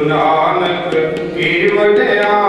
नानक की वड्याई।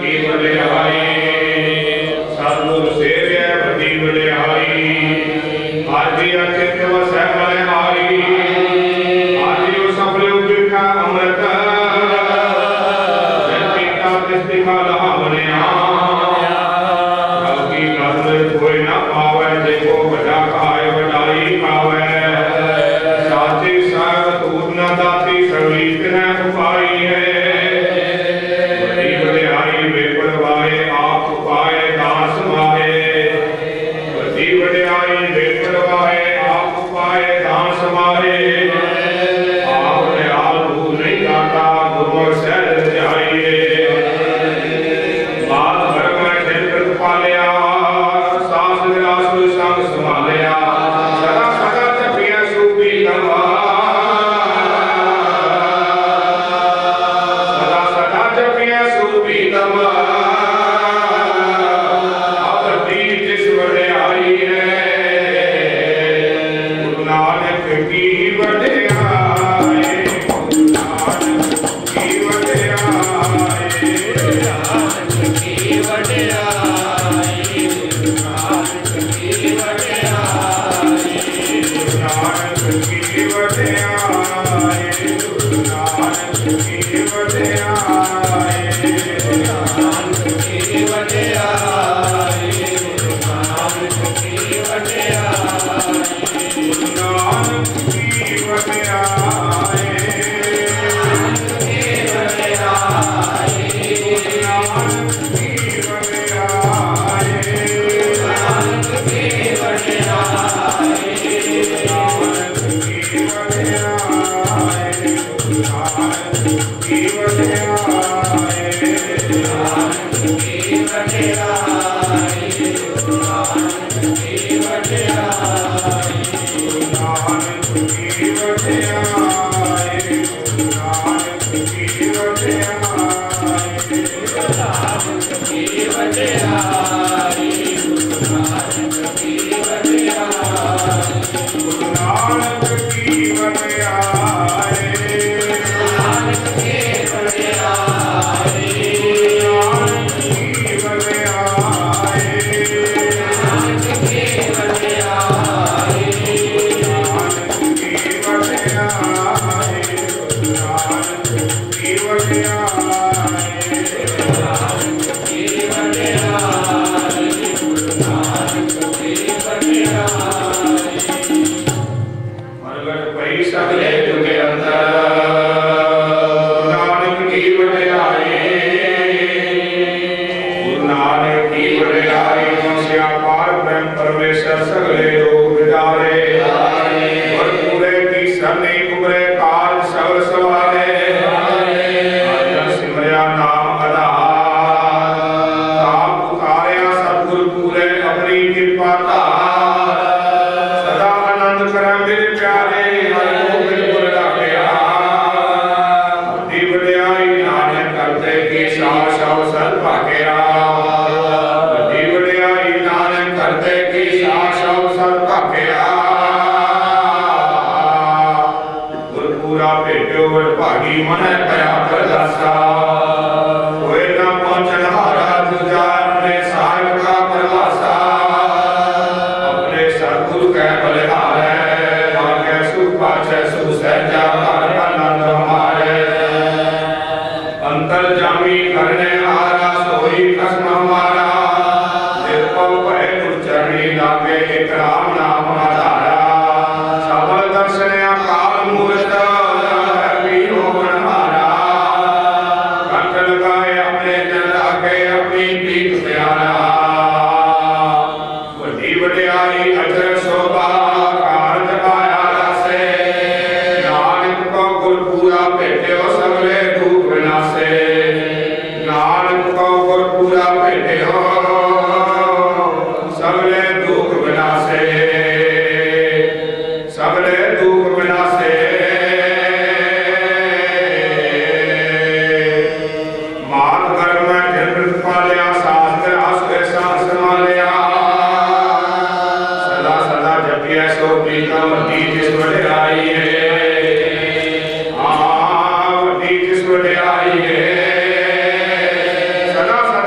की वडियाई सतगुर सेव्या वड्डी वडियाई आदि अचित वसै बलिहारी आदि सफल बिखा अमृत जन पीता तिस दिखा लहा बनिया की कदम कोई न पावै देखो वड्डा खाए वडाई पावै साची साग तूत न दाती सगली न उपाई है सदा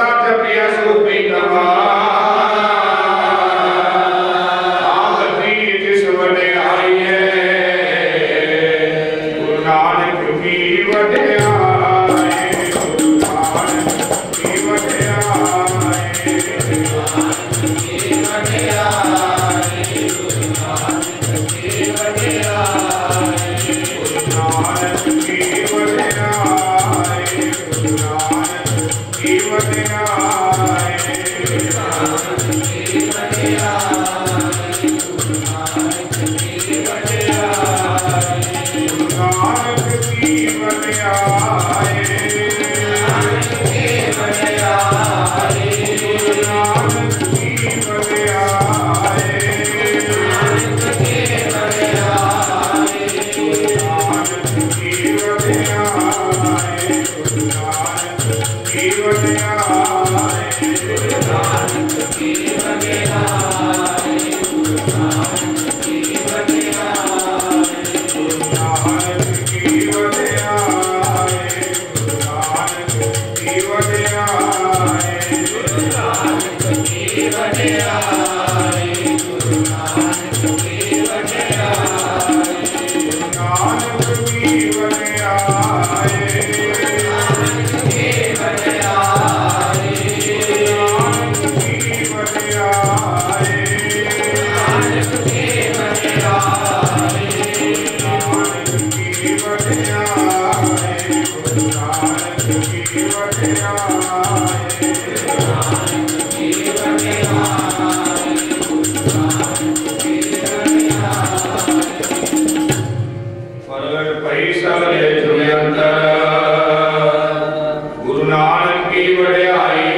गुरु नानक की वड्याई।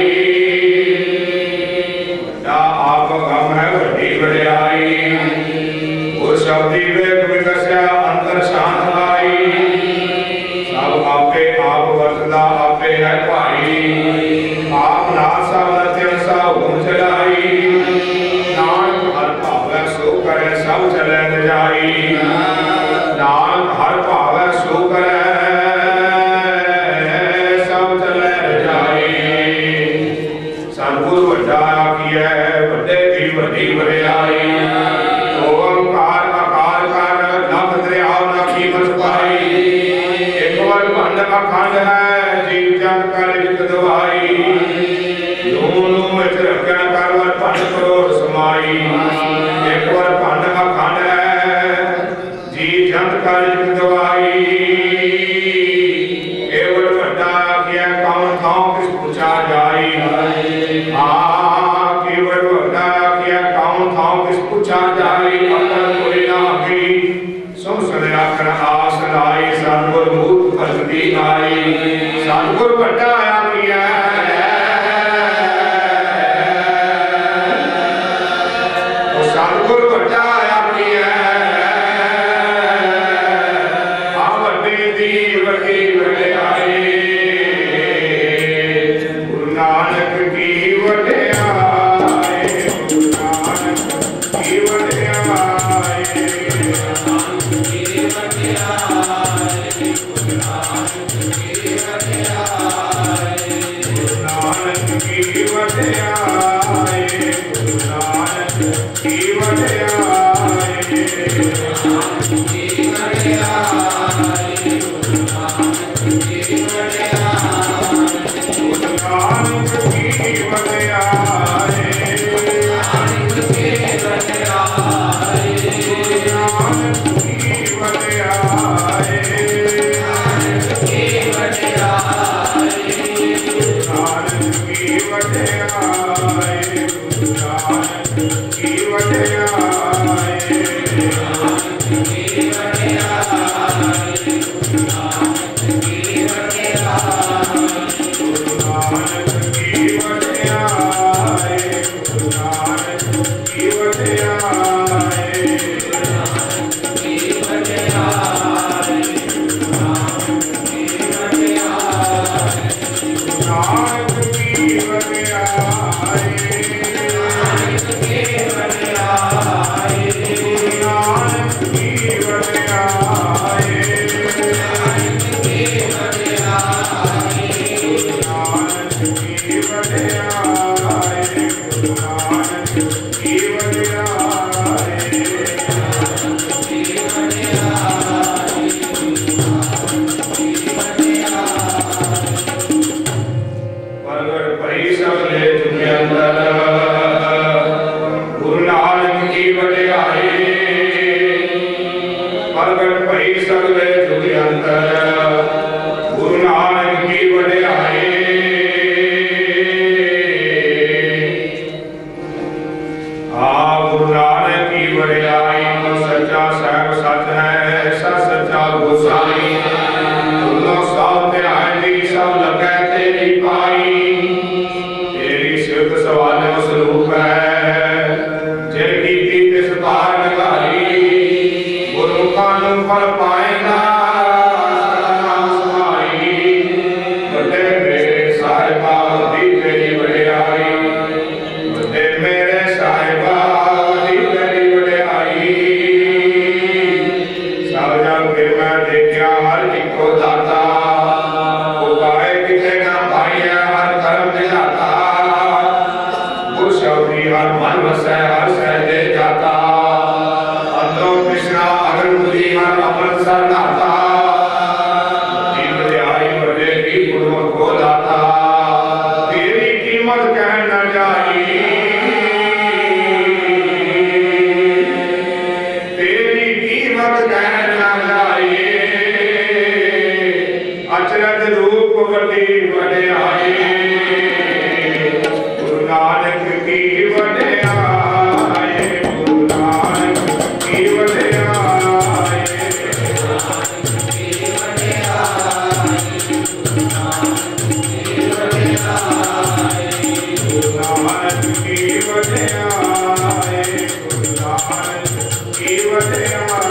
हर मन वसै हर सहजे जाता अंदरों कृष्णा अगर मुझी हर अमृतसर नाता आई बड़े की गुरुओं को दाता तेरी कीमत कह न जाई तेरी कीमत कह न जाई अचरज रूप बड़ी बड़े आई गुरु नानक की बड़े आए गुरु नानक की बड़े आए नानक की बड़े आए गुरु नानक की बड़े आए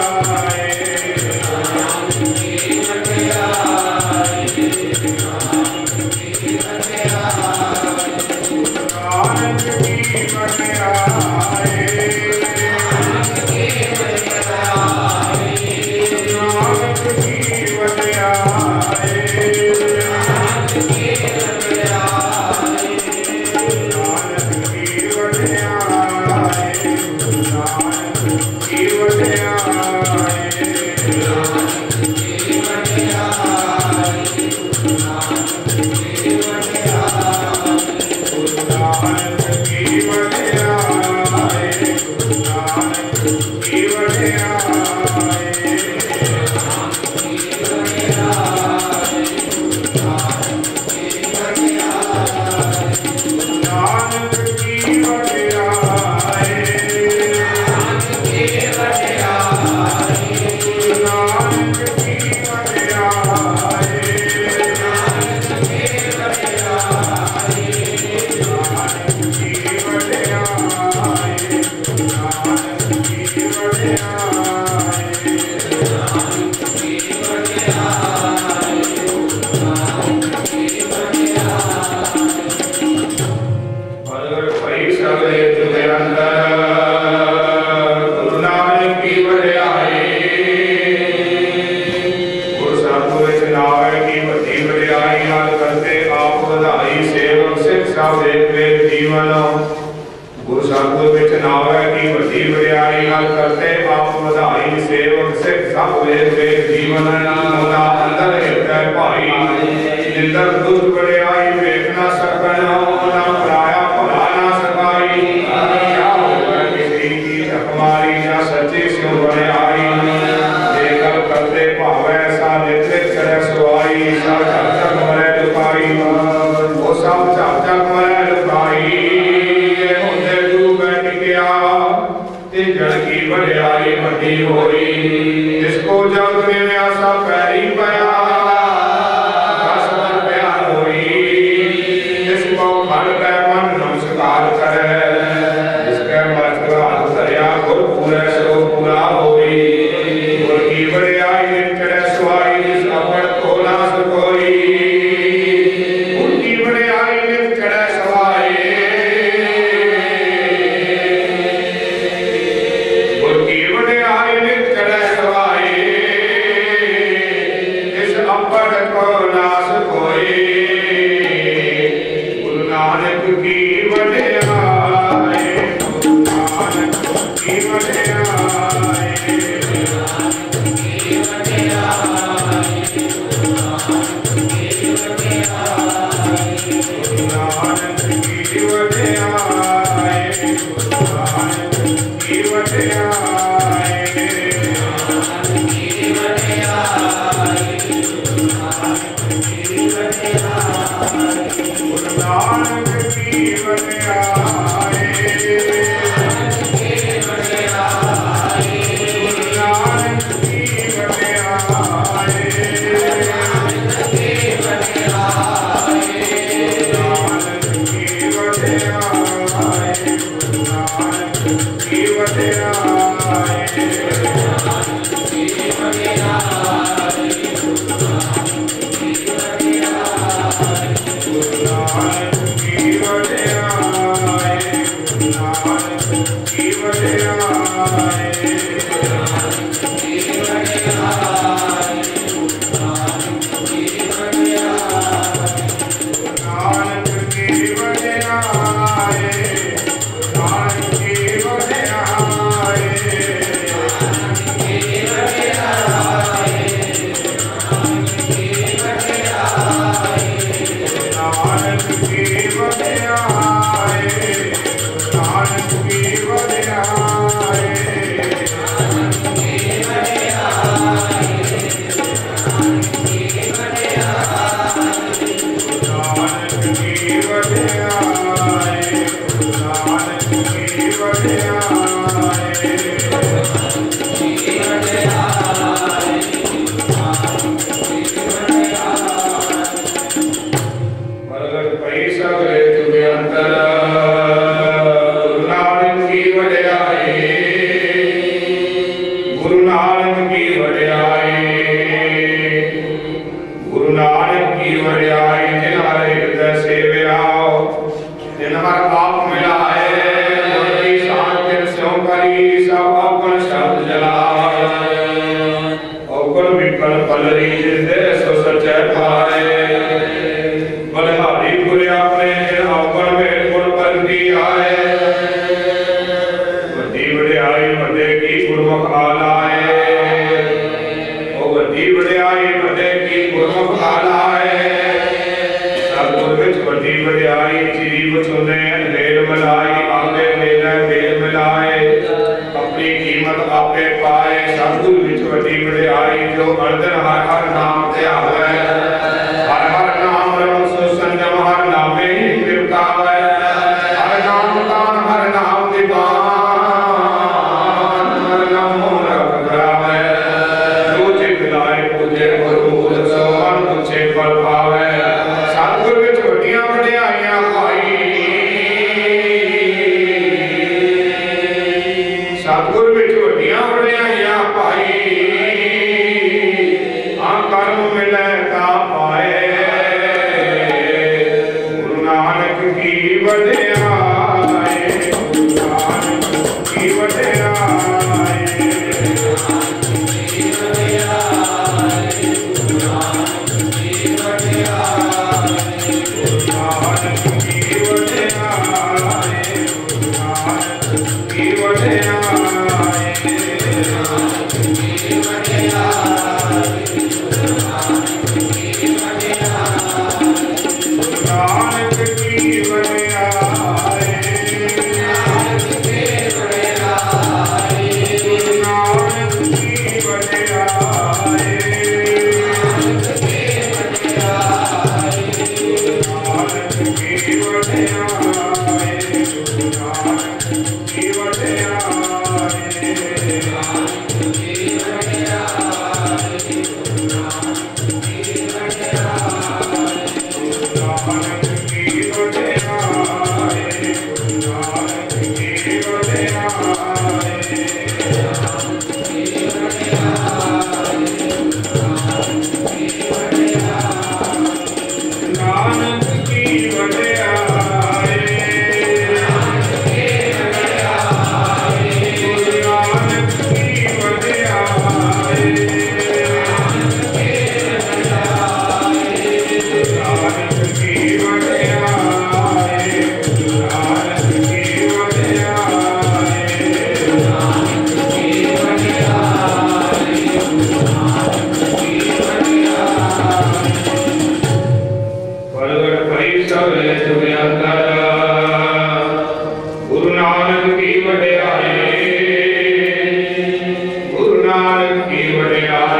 जिन हर आप मिलाए मूर्ति शान फिर स्यों करी सब अवगुण शब्द जलाए अवगुण विकल फल रीज दे सो सच्चे पाए बलिहारी गुरु अपने जिन अवगुण में गुण प्रगति आए वड्डी वड्याई वड्डे की गुरमुख आलाए ओ वड्डी वड्याई वड्डे की गुरमुख आलाए सतगुर विच वड्डी वड्याई चिरी बचुने मेल मिलाए आगे मेला मेल मिलाए अपनी कीमत आपे पाए सतगुर विच वड्डी वड्याई जो अर्दन हर हर नाम ते आवे हर हर नाम रम सो संजम हर नामे ही कृपा है हर नाम दान हर नाम दीवान हर नाम रख करावे जो चित लाए पूजे गुरमूल सो मन पूछे फल पावे सतगुर विच वड्डियां वड्याइयां पाई सतगुर विच वड्डियां वड्याइयां पाई आ कर्म मिले ता पाए गुरु नानक की वड्याई गुरु नानक की वड्याई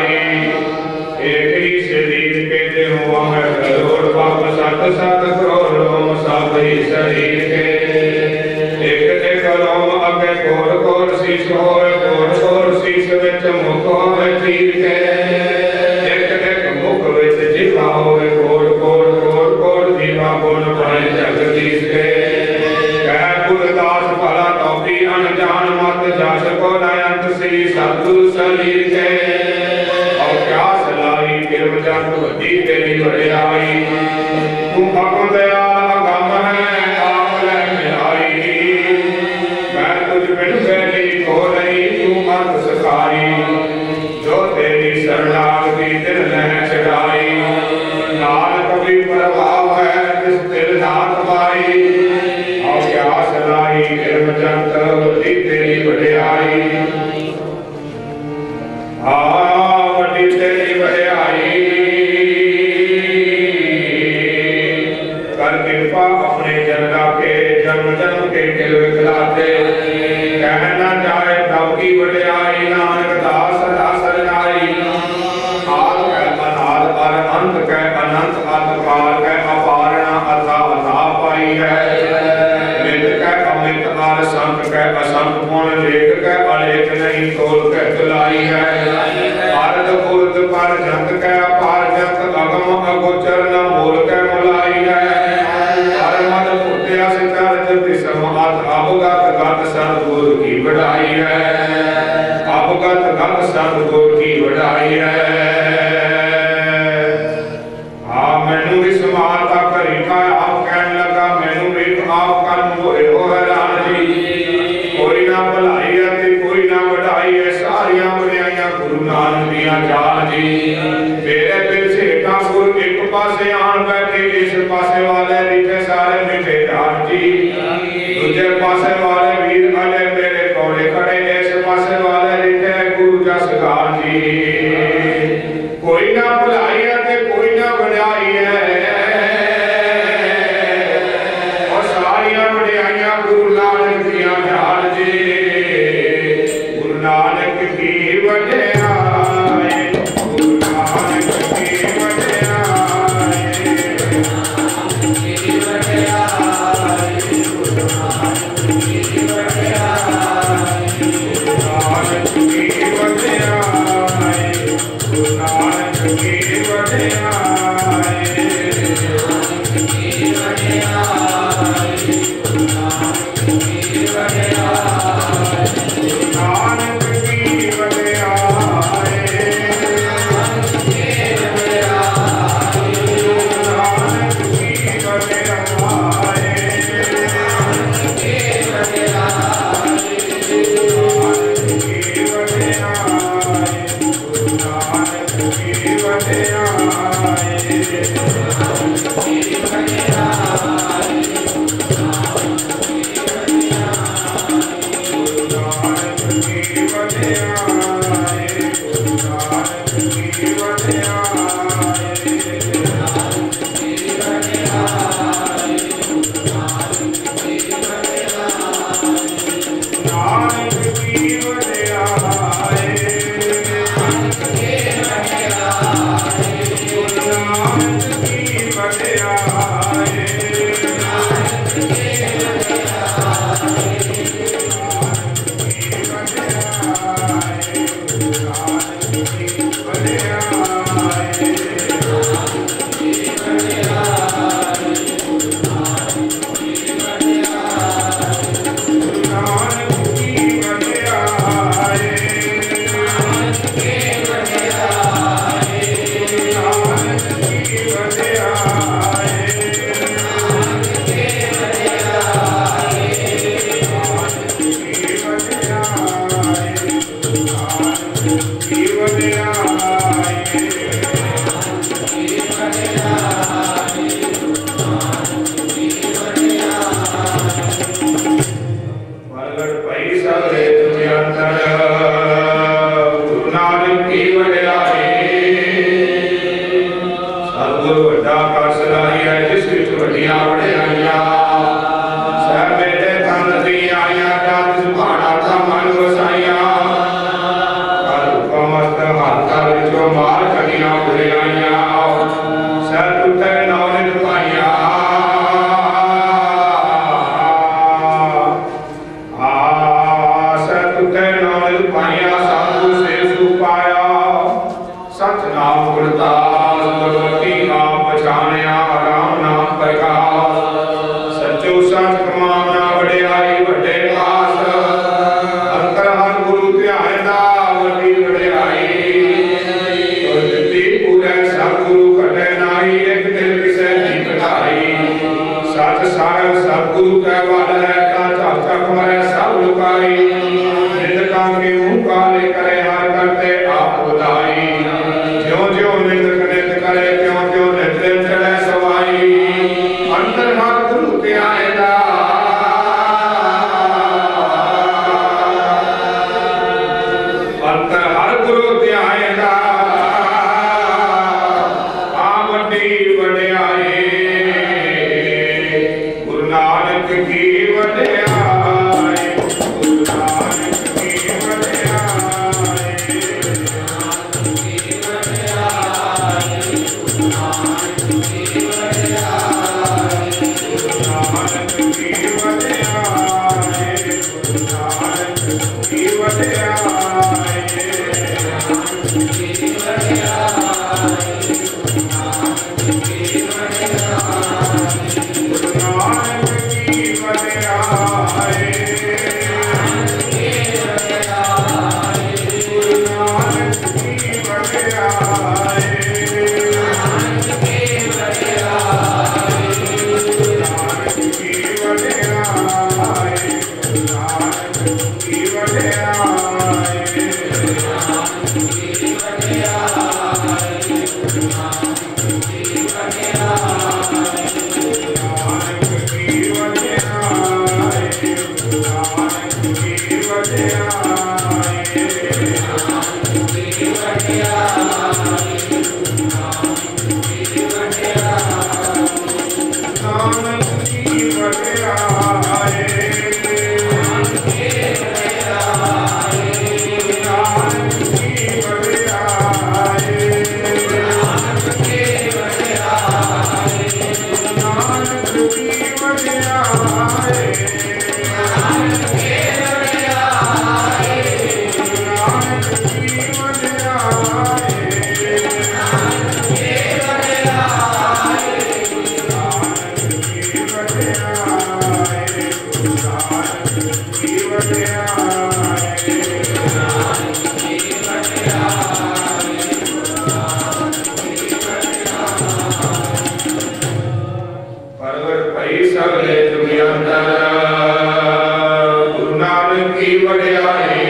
मैनू भी समाता घरी का आप कहन लगा मैनू भी आप गुरु का वाला है चाचा हमारे सब लुकाई निंदका के मुंह काले करे हर करते आप बधाई ज्यों ज्यों निंदक निंद करे त्यों त्यों निंदे चढ़े सवाई अंतर हर गुरु के आएगा अंतर हर गुरु के आएगा आमटी वड्याई गुरु नानक की वड्याई गुरु नानक की वड्याई गुरु नानक की वड्याई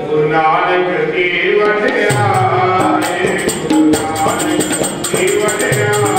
गुरु नानक की वड्याई गुरु नानक की वड्याई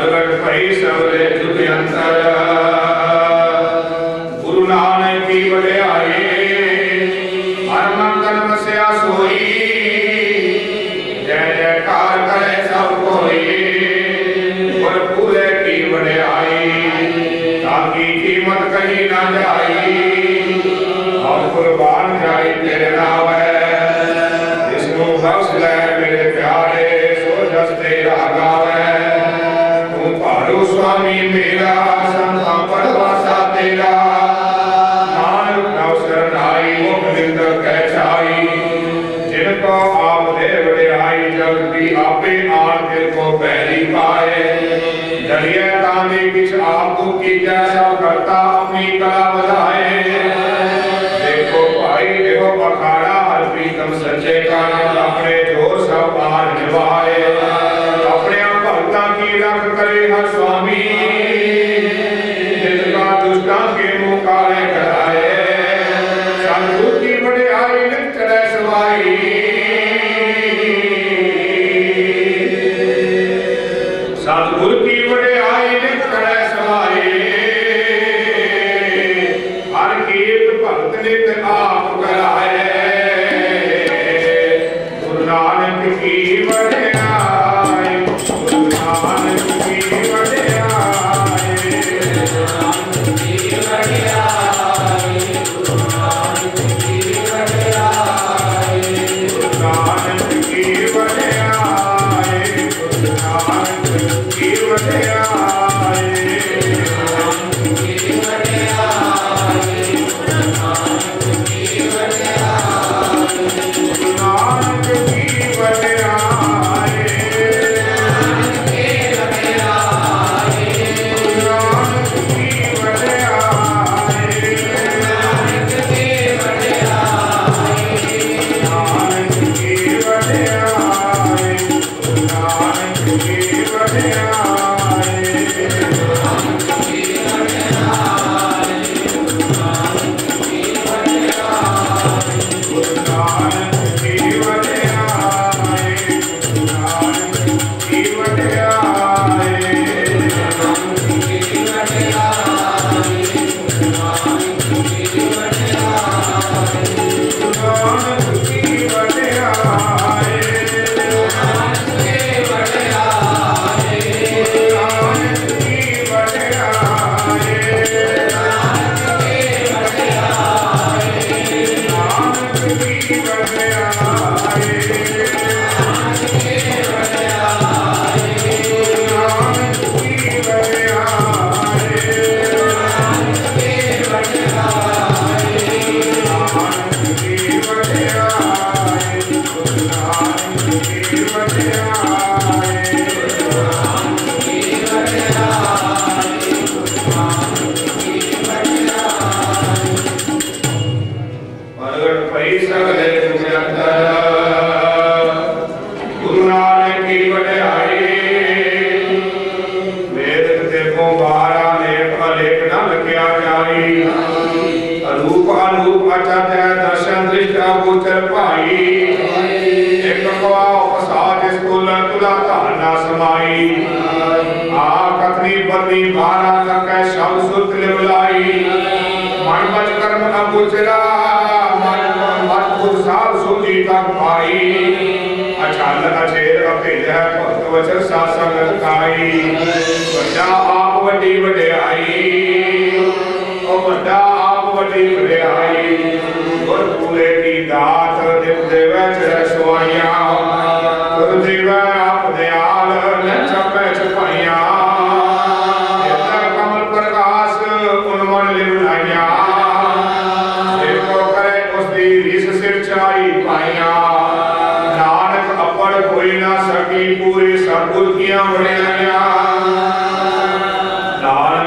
प्रगट भई सबरे जुग अंतर गुरु नानक की वड्याई हर मन तन वस्या सोई जय जयकार करे सब कोई गुर पूरे की वड्याई ताकि कीमत कहीं ना जाई और कुर्बान जाई तेरे नाम जिसनु बख्श ले मेरे प्यारे सो जस तेरा गावे तू भारू स्वामी मेरा संता परवासा तेरा नानक नव शरणाई मुख निंद कह छाई जिनको आप दे वड्याई जग की आपे आन दिल को पहली पाए दरिया ताने किस आपको की जैसा करता अपनी कला बधाए देखो भाई देखो अखाड़ा हर प्रीतम सच्चे का अपने जोर सब आन निभाए अपने भक्ता की रख करे हर स्वामी जिसका दुष्टा के मुंह काले कराए सतगुरु की वड्याई नित चढ़े सवाई सतगुरु की वड्याई नित चढ़े सवाई हर कीर्त भक्त नित आप कराए गुरु नानक की वड्याई गुरु नानक की वड्याई गुरु नानक की वड्याई गुरु नानक की वड्याई गुरु नानक की वड्याई गुरु नानक की वड्याई पूरे सतगुर किया वड्याइयां नानक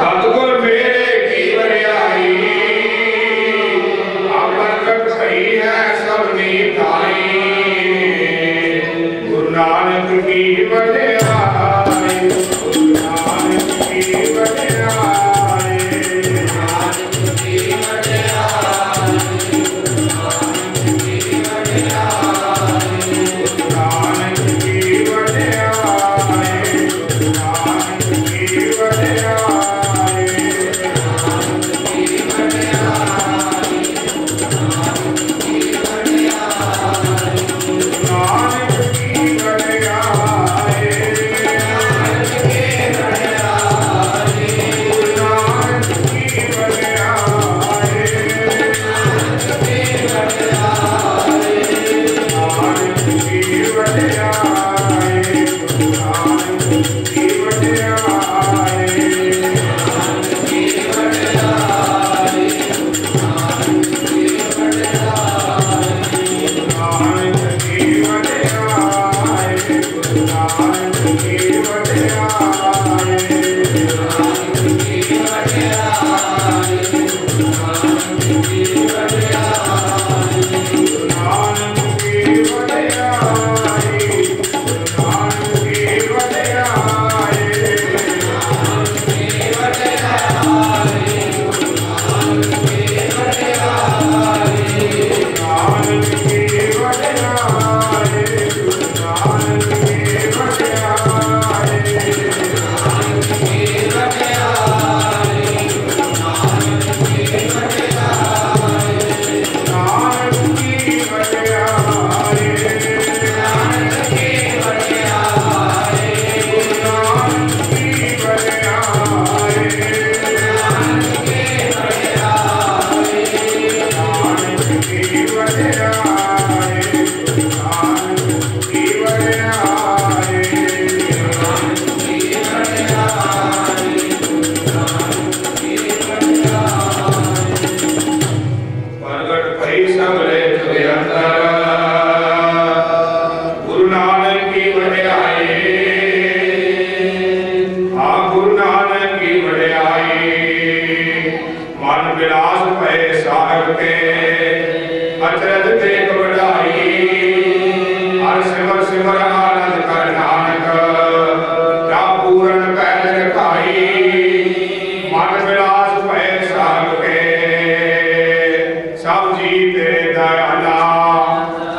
सतगुर मेरे की विलास भय सागर के अचरज देख बढ़ाई हर सिमर सिमर आनंद कर नानक जा पूरन पैद रखाई मन विलास भय सागर के सब जी ते दयाला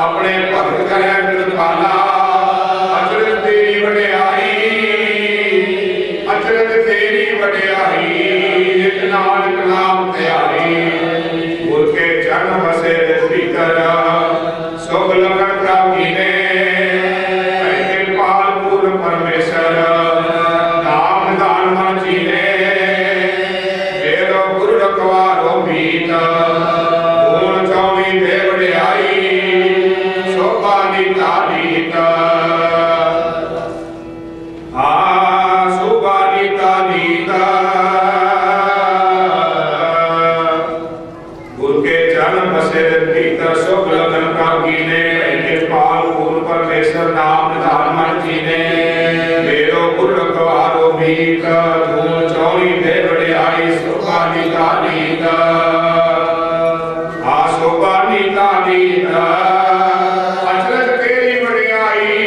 अपने भगत करे कृपाला अचरज तेरी वड्याई अचरज तेरी वड्याई नित नानक नाम त्यागी गुर के चरण बसे भीतर सुख लगन प्राप्ति ने कृपाल पूर्ण परमेश्वर नाम दान मन जीने मेरो गुरु रखवारो मीत गुण चौवी दे वड्याई शोभा नीता नीत शोभा नीता नीता सुख लगन का कीने कृपाल पूर्ण परमेश्वर नाम निधान मन जीने मेरो गुरु रखवारो भीत धूल चौरी दे वड्याई शोभा नीता नीत शोभा नीता नीत अचरज तेरी वड्याई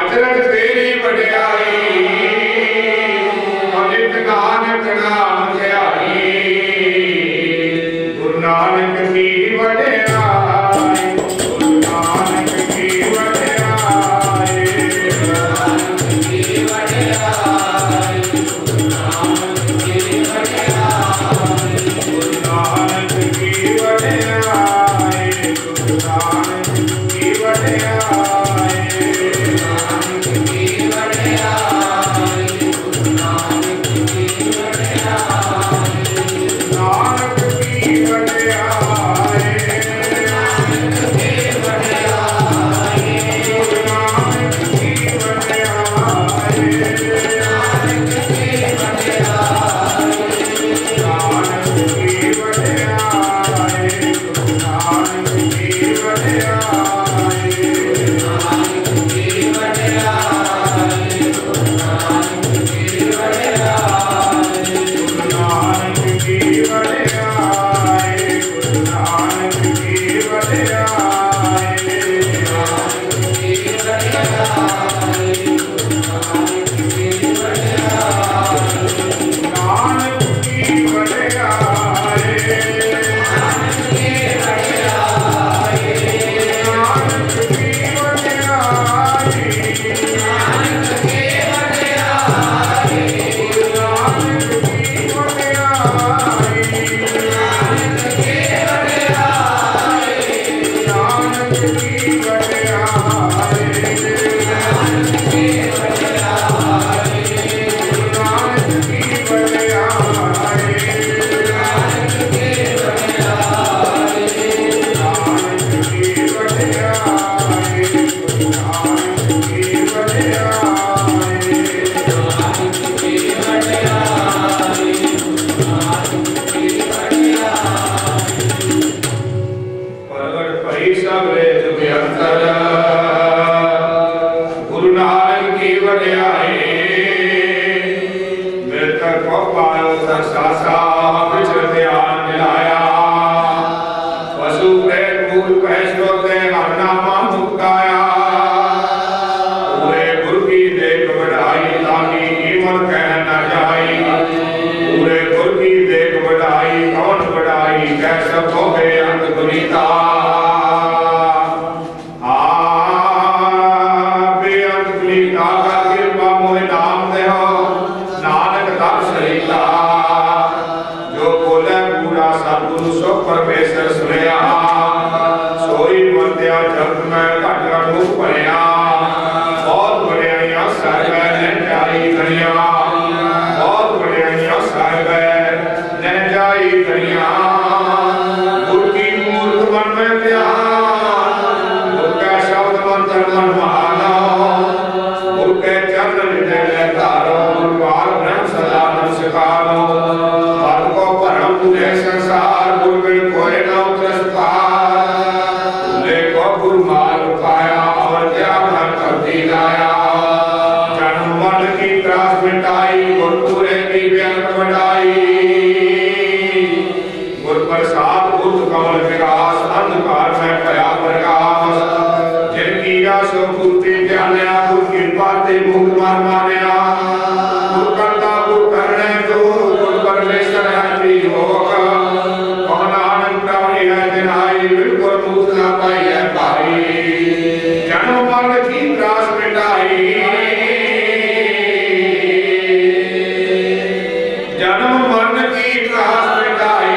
अचरज तेरी वड्याई अनित नानक नाम नानक की वड्याई गुरु नानक की वड्याई नानक की वड्याई गुरु नानक की वड्याई गुरु नानक की वड्याई गुरु नानक की वड्याई नानक की वड्याई गुरु नानक की वड्याई नानक सब रे जुग अंतर मरण की त्रास मिटाई, जन्म मरण की त्रास मिटाई,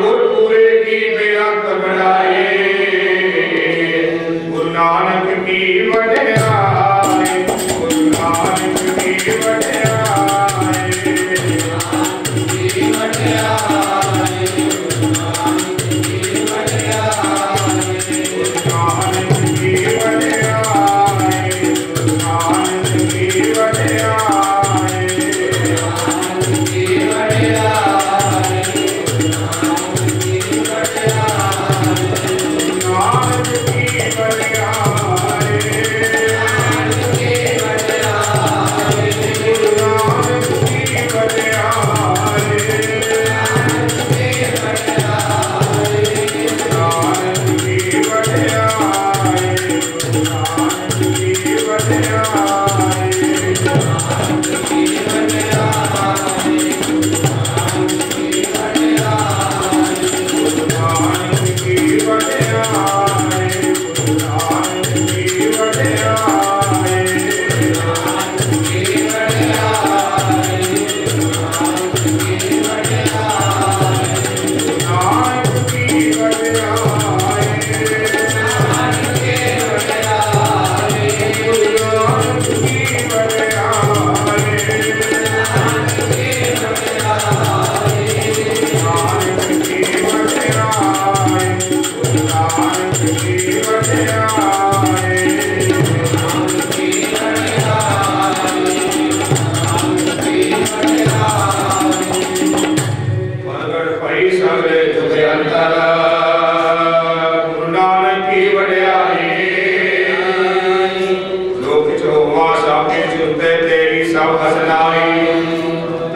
गुर पूरे की बेअंत बढ़ाई, गुरु नानक की वड्याई, गुरु नानक की वड्याई, की वड्याई, गुरु नानक की वड्याई, गुरु नानक की वड्याई, गुरु नानक की वड्याई, नानक की वड्याई, नानक की वड्याई, नानक की वड्याई, नानक की वड्याई, गुरु नानक की वड्याई, नानक की वड्याई, नानक की वड्याई, गुरु नानक की वड्याई, नानक की वड्याई, नानक की वड्याई, गुरु नानक की वड्याई, गुरु नानक की वड्याई, नानक की वड्याई, नानक की वड्याई, नानक की वड्याई, नानक की वड्याई, गुरु नानक की वड्याई, नानक की वड्याई, नानक की वड्याई, गुरु नानक की वड्याई, नानक की वड्याई, नानक की वड्याई। प्रगट भई सगले जुग अंतर, गुरु नानक की वड्याई, लोक चोमा साके चुते तेरी सब हसनाई,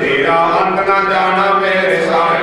तेरा अंत न जाना मेरे साई।